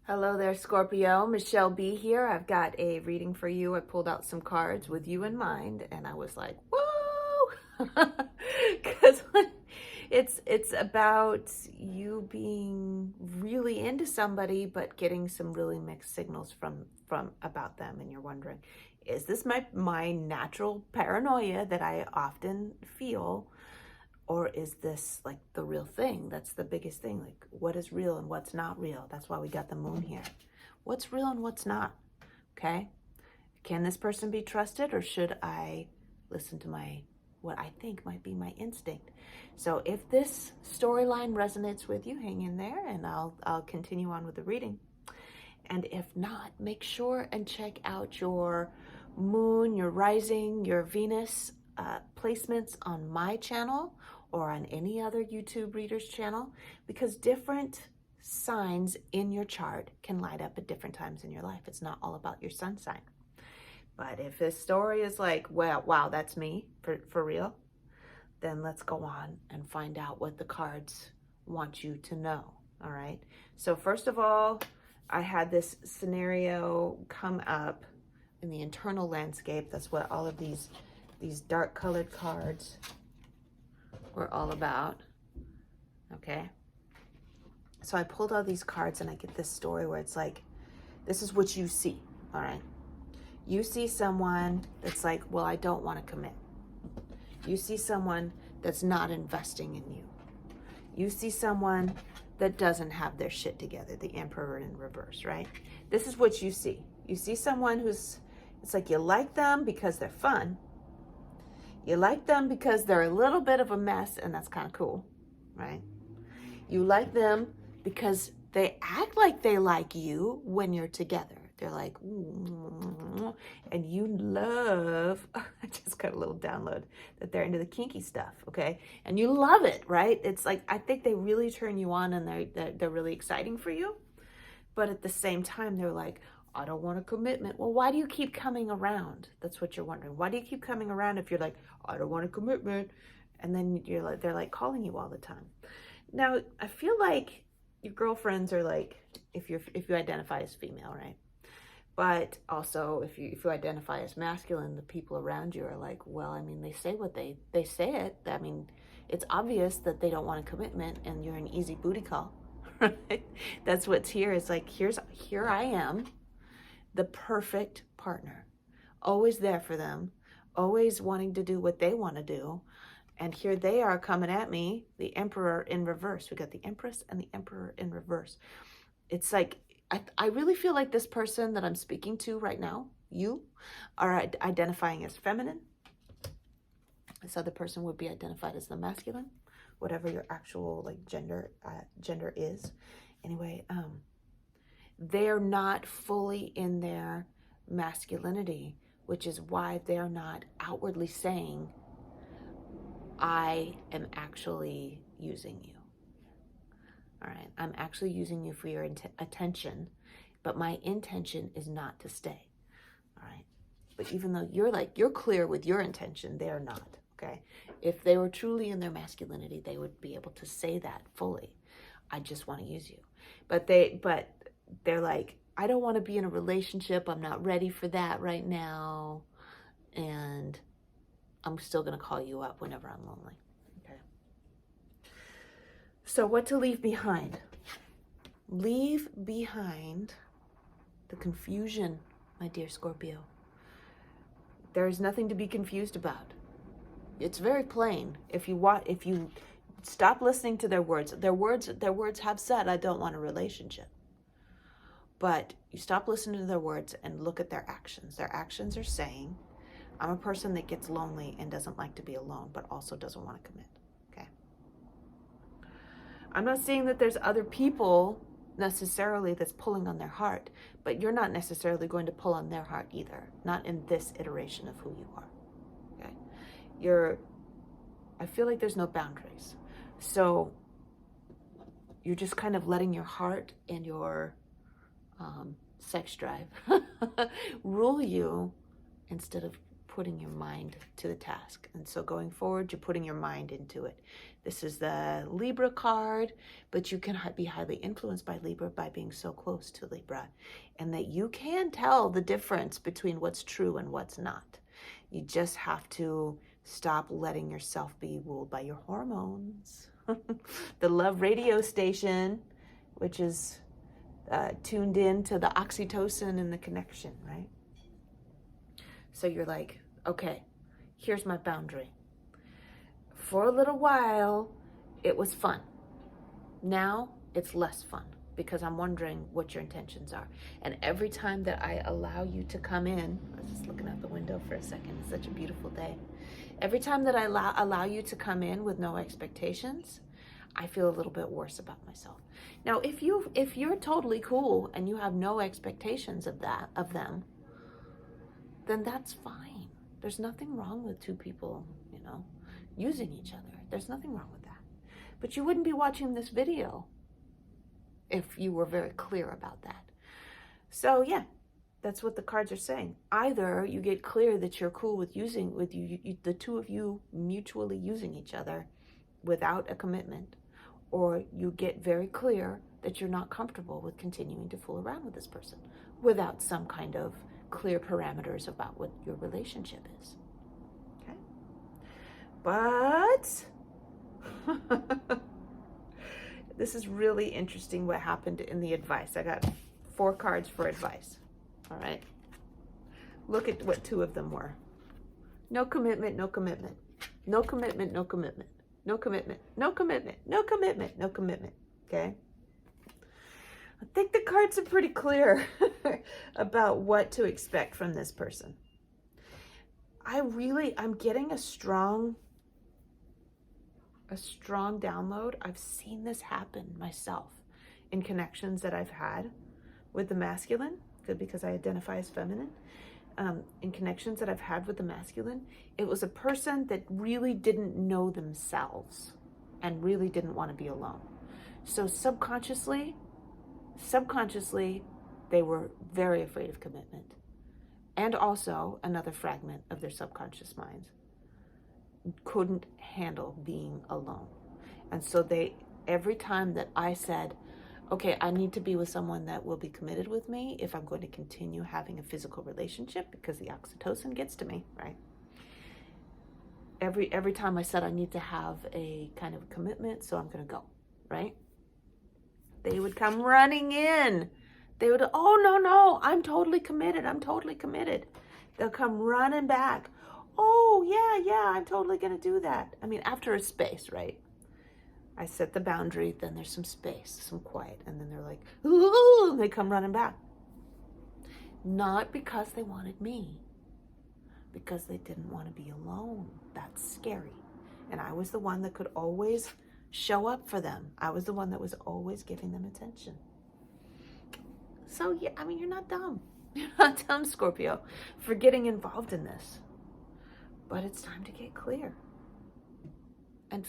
Hello there, Scorpio. Michelle B here. I've got a reading for you. I pulled out some cards with you in mind, and I was like, whoa! Because it's about you being really into somebody, but getting some really mixed signals from about them, and you're wondering, is this my natural paranoia that I often feel? Or is this like the real thing? That's the biggest thing. Like, what is real and what's not real? That's why we got the moon here. What's real and what's not? Okay. Can this person be trusted, or should I listen to what I think might be my instinct? So if this storyline resonates with you, hang in there and I'll continue on with the reading. And if not, make sure and check out your moon, your rising, your Venus placements on my channel or on any other YouTube reader's channel, because different signs in your chart can light up at different times in your life. It's not all about your sun sign. But if this story is like, well, wow, that's me for real, then let's go on and find out what the cards want you to know. All right. So first of all, I had this scenario come up in the internal landscape. That's what all of these dark colored cards were all about. Okay. So I pulled all these cards and I get this story where it's like, this is what you see. All right. You see someone that's like, well, I don't want to commit. You see someone that's not investing in you. You see someone that doesn't have their shit together, the Emperor in reverse, right? This is what you see. You see someone who's, it's like you like them because they're fun. You like them because they're a little bit of a mess, and that's kind of cool, right? You like them because they act like they like you when you're together. They're like, and you love, I just got a little download that they're into the kinky stuff, okay? And you love it, right? It's like, I think they really turn you on, and they're really exciting for you. But at the same time, they're like, I don't want a commitment. Well, why do you keep coming around? That's what you're wondering. Why do you keep coming around if you're like, I don't want a commitment? And then you're like, they're like calling you all the time. Now, I feel like your girlfriends are like, if you identify as female, right? But also, if you identify as masculine, the people around you are like, well, I mean, they say what they say it. I mean, it's obvious that they don't want a commitment, and you're an easy booty call, right? That's what's here. It's like, here I am, the perfect partner, always there for them, always wanting to do what they want to do. And here they are coming at me, the Emperor in reverse. We got the Empress and the Emperor in reverse. It's like, I really feel like this person that I'm speaking to right now, you are identifying as feminine. This other person would be identified as the masculine, whatever your actual like gender is. Anyway, they're not fully in their masculinity, which is why they're not outwardly saying, I am actually using you. All right, I'm actually using you for your attention, but my intention is not to stay. All right, but even though you're clear with your intention, they're not. Okay, if they were truly in their masculinity, they would be able to say that fully. I just want to use you, but they're like, I don't want to be in a relationship. I'm not ready for that right now, and I'm still gonna call you up whenever I'm lonely. So what to leave behind? Leave behind the confusion, my dear Scorpio. There is nothing to be confused about. It's very plain. If you stop listening to their words have said, I don't want a relationship. But you stop listening to their words and look at their actions. Their actions are saying, I'm a person that gets lonely and doesn't like to be alone, but also doesn't want to commit. I'm not saying that there's other people necessarily that's pulling on their heart, but you're not necessarily going to pull on their heart either. Not in this iteration of who you are. Okay. I feel like there's no boundaries. So you're just kind of letting your heart and your sex drive rule you instead of putting your mind to the task. And so going forward, you're putting your mind into it. This is the Libra card, but you can be highly influenced by Libra by being so close to Libra, and that you can tell the difference between what's true and what's not. You just have to stop letting yourself be ruled by your hormones. The love radio station, which is tuned in to the oxytocin and the connection, right? So you're like, okay, here's my boundary. For a little while, it was fun. Now it's less fun because I'm wondering what your intentions are. And every time that I allow you to come in, I was just looking out the window for a second, it's such a beautiful day. Every time that I allow you to come in with no expectations, I feel a little bit worse about myself. Now, if you're totally cool and you have no expectations of them, then that's fine. There's nothing wrong with two people, using each other. There's nothing wrong with that. But you wouldn't be watching this video if you were very clear about that. So yeah, that's what the cards are saying. Either you get clear that you're cool with the two of you mutually using each other without a commitment, or you get very clear that you're not comfortable with continuing to fool around with this person without some kind of clear parameters about what your relationship is. Okay? But this is really interesting what happened in the advice. I got 4 cards for advice. All right. Look at what 2 of them were. No commitment, no commitment. No commitment, no commitment. No commitment, no commitment, no commitment, no commitment. Okay? I think the cards are pretty clear about what to expect from this person. I'm getting a strong download. I've seen this happen myself in connections that I've had with the masculine, because I identify as feminine. In connections that I've had with the masculine, it was a person that really didn't know themselves and really didn't want to be alone. So subconsciously, they were very afraid of commitment. And also, another fragment of their subconscious minds couldn't handle being alone. And so every time that I said, okay, I need to be with someone that will be committed with me if I'm going to continue having a physical relationship, because the oxytocin gets to me, right? Every time I said I need to have a kind of commitment, so I'm going to go, right? They would come running in. They would, oh, no, I'm totally committed. They'll come running back. Oh, yeah, I'm totally going to do that. I mean, after a space, right? I set the boundary, then there's some space, some quiet, and then they're like, ooh, and they come running back. Not because they wanted me, because they didn't want to be alone. That's scary. And I was the one that could always show up for them. I was the one that was always giving them attention. So, yeah, I mean, you're not dumb. You're not dumb, Scorpio, for getting involved in this. But it's time to get clear. And,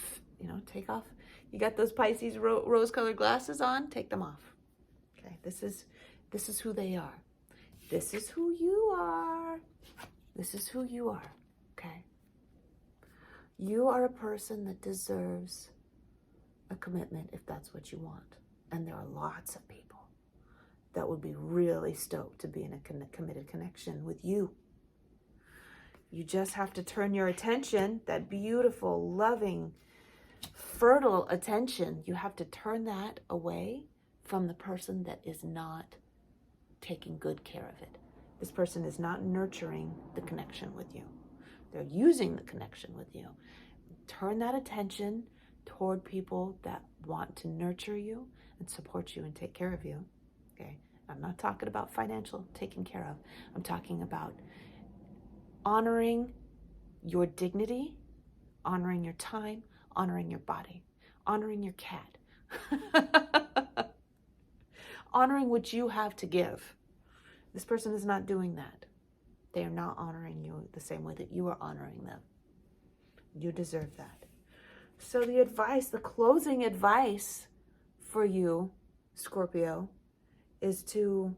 take off. You got those Pisces rose-colored glasses on? Take them off. Okay, this is who they are. This is who you are. This is who you are, okay? You are a person that deserves a commitment if that's what you want. And there are lots of people that would be really stoked to be in a committed connection with you. You just have to turn your attention, that beautiful, loving, fertile attention, you have to turn that away from the person that is not taking good care of it. This person is not nurturing the connection with you. They're using the connection with you. Turn that attention toward people that want to nurture you and support you and take care of you. Okay? I'm not talking about financial taking care of. I'm talking about honoring your dignity, honoring your time, honoring your body, honoring your cat, honoring what you have to give. This person is not doing that. They are not honoring you the same way that you are honoring them. You deserve that. So the closing advice for you, Scorpio, is to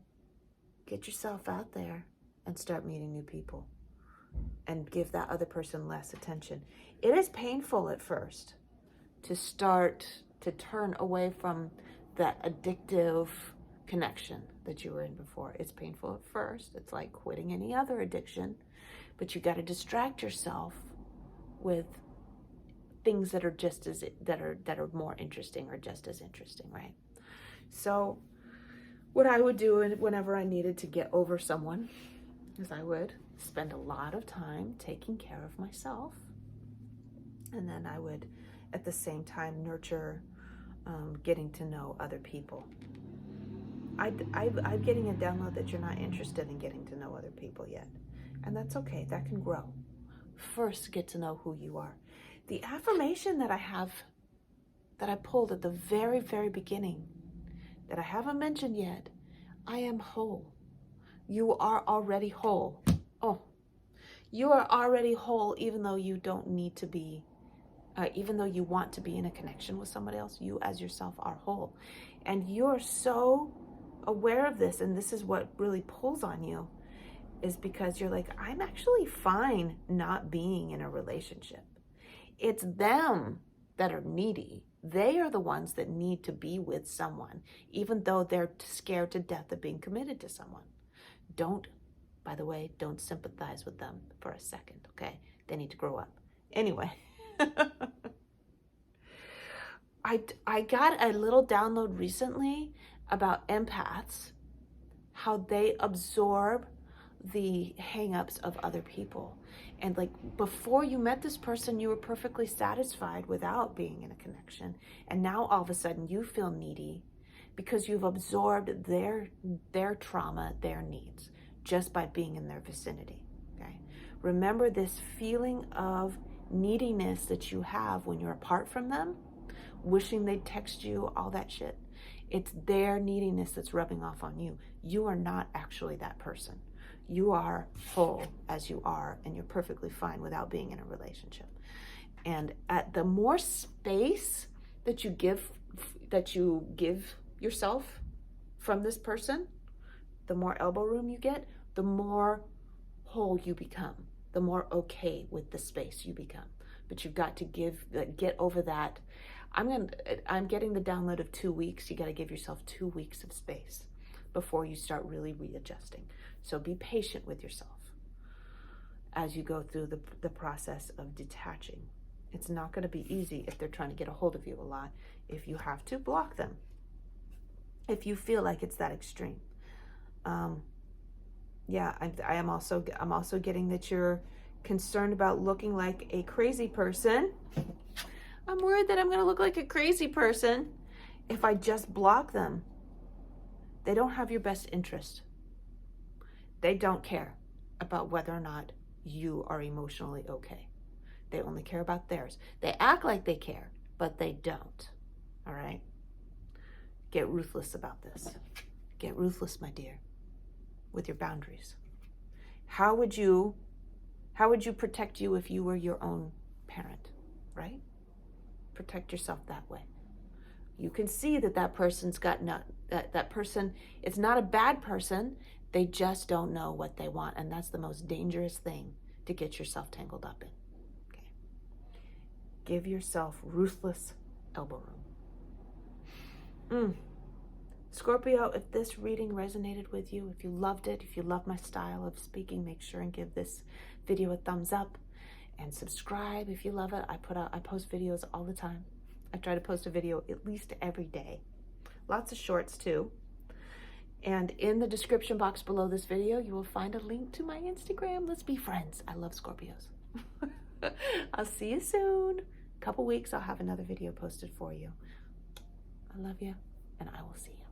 get yourself out there and start meeting new people. and give that other person less attention. It is painful at first to start to turn away from that addictive connection that you were in before. It's painful at first. It's like quitting any other addiction, but you got to distract yourself with things that are just as that are more interesting or just as interesting, right? So what I would do whenever I needed to get over someone is I would spend a lot of time taking care of myself, and then I would at the same time nurture getting to know other people. I'm getting a download that you're not interested in getting to know other people yet, and that's okay. That can grow. First, get to know who you are. The affirmation that I have, that I pulled at the very, very beginning, that I haven't mentioned yet, I am whole. You are already whole. Oh, you are already whole, even though you don't need to be, even though you want to be in a connection with somebody else, you as yourself are whole. And you're so aware of this, and this is what really pulls on you, is because you're like, I'm actually fine not being in a relationship. It's them that are needy. They are the ones that need to be with someone, even though they're scared to death of being committed to someone. Don't, by the way, don't sympathize with them for a second, okay? They need to grow up. Anyway, I got a little download recently about empaths, how they absorb the hang-ups of other people. And like before you met this person, you were perfectly satisfied without being in a connection. And now all of a sudden you feel needy because you've absorbed their trauma, their needs, just by being in their vicinity, okay? Remember this feeling of neediness that you have when you're apart from them, wishing they'd text you, all that shit. It's their neediness that's rubbing off on you. You are not actually that person. You are whole as you are, and you're perfectly fine without being in a relationship. And at the more space that you give yourself from this person, the more elbow room you get, the more whole you become, the more okay with the space you become. But you've got to get over that. I'm getting the download of 2 weeks. You got to give yourself 2 weeks of space before you start really readjusting. So be patient with yourself as you go through the process of detaching. It's not going to be easy if they're trying to get a hold of you a lot. If you have to, block them. If you feel like it's that extreme. Yeah, I'm also getting that you're concerned about looking like a crazy person. I'm worried that I'm going to look like a crazy person if I just block them. They don't have your best interest. They don't care about whether or not you are emotionally okay. They only care about theirs. They act like they care, but they don't. All right? Get ruthless about this. Get ruthless, my dear, with your boundaries. How would you protect you if you were your own parent, right? Protect yourself that way. You can see that person's got that person, it's not a bad person. They just don't know what they want. And that's the most dangerous thing to get yourself tangled up in. Okay. Give yourself ruthless elbow room. Scorpio, if this reading resonated with you, if you loved it, if you love my style of speaking, make sure and give this video a thumbs up and subscribe if you love it. I post videos all the time. I try to post a video at least every day. Lots of shorts too. And in the description box below this video, you will find a link to my Instagram. Let's be friends. I love Scorpios. I'll see you soon. Couple weeks, I'll have another video posted for you. I love you, and I will see you.